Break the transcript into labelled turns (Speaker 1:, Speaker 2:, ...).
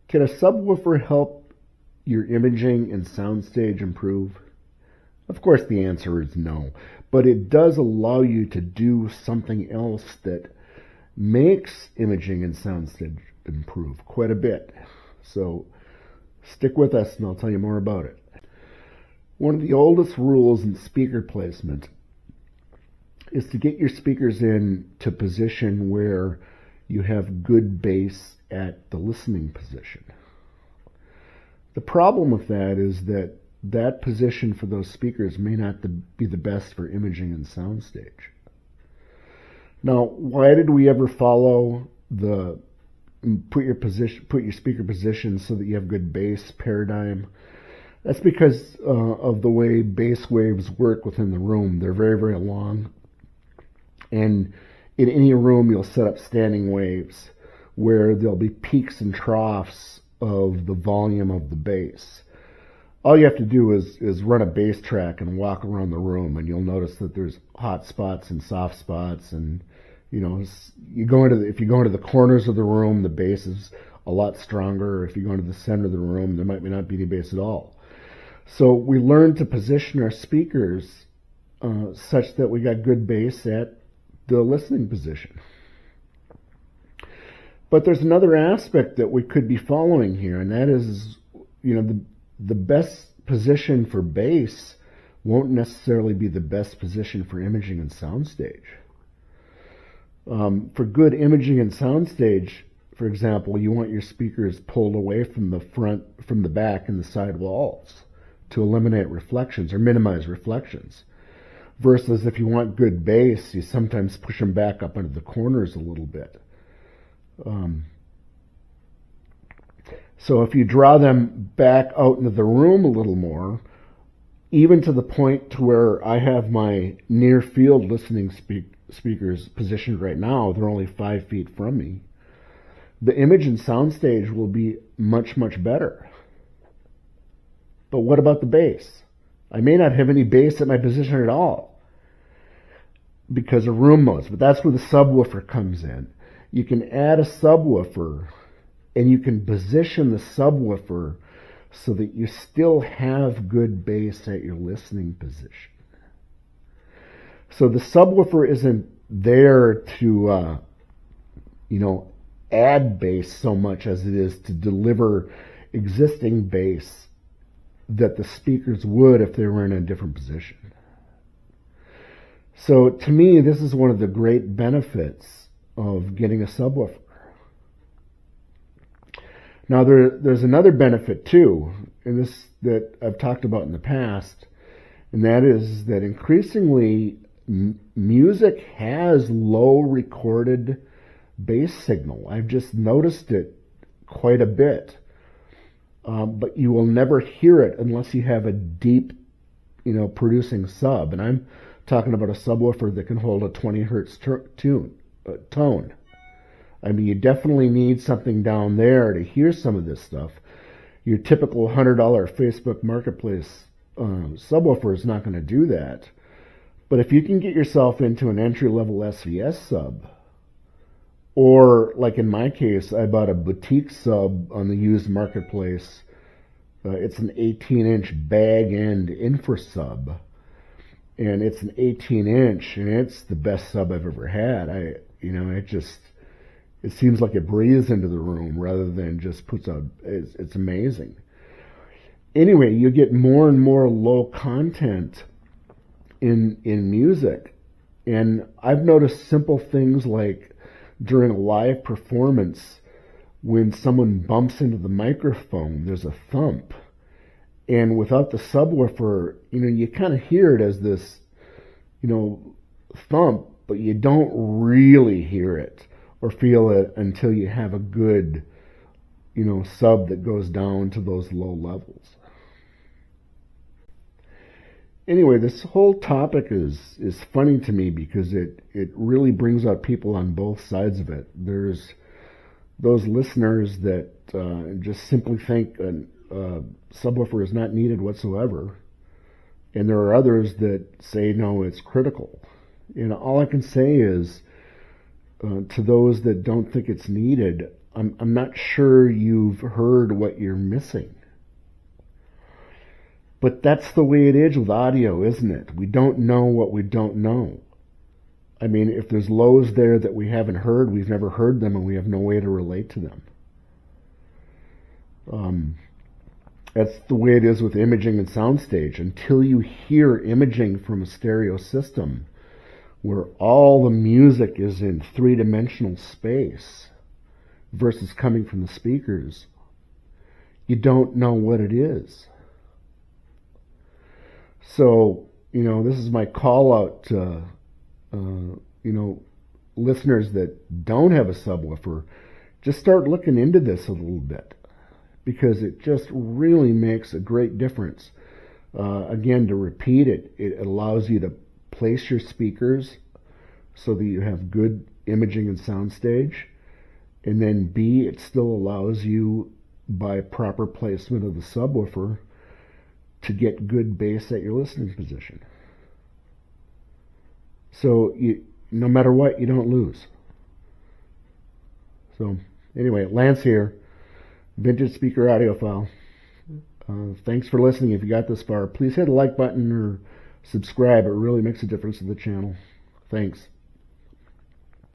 Speaker 1: Can a subwoofer help your imaging and soundstage improve? Of course, the answer is no, but it does allow you to do something else that makes imaging and soundstage improve quite a bit. So stick with us and I'll tell you more about it. One of the oldest rules in speaker placement is to get your speakers in to position where you have good bass at the listening position. The problem with that is that that position for those speakers may not be the best for imaging and soundstage. Now, why did we ever follow the put your speaker position so that you have good bass paradigm? That's because of the way bass waves work within the room. They're very, very long. And in any room, you'll set up standing waves where there'll be peaks and troughs of the volume of the bass. All you have to do is run a bass track and walk around the room, and you'll notice that there's hot spots and soft spots. And if you go into the corners of the room, the bass is a lot stronger. If you go into the center of the room, there might not be any bass at all. So we learned to position our speakers such that we got good bass at the listening position. But there's another aspect that we could be following here, and that is, the best position for bass won't necessarily be the best position for imaging and soundstage. For good imaging and soundstage, for example, you want your speakers pulled away from the back and the side walls to eliminate reflections or minimize reflections. Versus if you want good bass, you sometimes push them back up into the corners a little bit. So if you draw them back out into the room a little more, even to the point to where I have my near field listening speakers positioned right now, they're only 5 feet from me, the image and soundstage will be much, much better. But what about the bass? I may not have any bass at my position at all because of room modes, but that's where the subwoofer comes in. You can add a subwoofer and you can position the subwoofer so that you still have good bass at your listening position. So the subwoofer isn't there to, add bass so much as it is to deliver existing bass that the speakers would if they were in a different position. So to me, this is one of the great benefits of getting a subwoofer. Now there's another benefit too, and this that I've talked about in the past, and that is that increasingly music has low recorded bass signal. I've just noticed it quite a bit. But you will never hear it unless you have a deep, producing sub. And I'm talking about a subwoofer that can hold a 20 hertz tone. I mean, you definitely need something down there to hear some of this stuff. Your typical $100 Facebook Marketplace subwoofer is not going to do that. But if you can get yourself into an entry-level SVS sub, or like in my case, I bought a boutique sub on the used marketplace. It's an 18-inch bag end infra sub, and it's an 18-inch, and it's the best sub I've ever had. It seems like it breathes into the room rather than just puts out. It's amazing. Anyway, you get more and more low content in music, and I've noticed simple things like during a live performance, when someone bumps into the microphone, there's a thump. And without the subwoofer, you kind of hear it as this, thump, but you don't really hear it or feel it until you have a good, sub that goes down to those low levels. Anyway, this whole topic is funny to me because it really brings out people on both sides of it. There's those listeners that just simply think a subwoofer is not needed whatsoever, and there are others that say no, it's critical. All I can say is to those that don't think it's needed, I'm not sure you've heard what you're missing. But that's the way it is with audio, isn't it? We don't know what we don't know. I mean, if there's lows there that we haven't heard, we've never heard them, and we have no way to relate to them. That's the way it is with imaging and soundstage. Until you hear imaging from a stereo system, where all the music is in three-dimensional space versus coming from the speakers, you don't know what it is. So, this is my call out to, listeners that don't have a subwoofer. Just start looking into this a little bit, because it just really makes a great difference. Again, to repeat it, it allows you to place your speakers so that you have good imaging and soundstage. And then B, it still allows you, by proper placement of the subwoofer, to get good bass at your listening position. So no matter what, you don't lose. So anyway, Lance here, Vintage Speaker Audiophile. Thanks for listening. If you got this far, please hit the like button or subscribe. It really makes a difference to the channel. Thanks.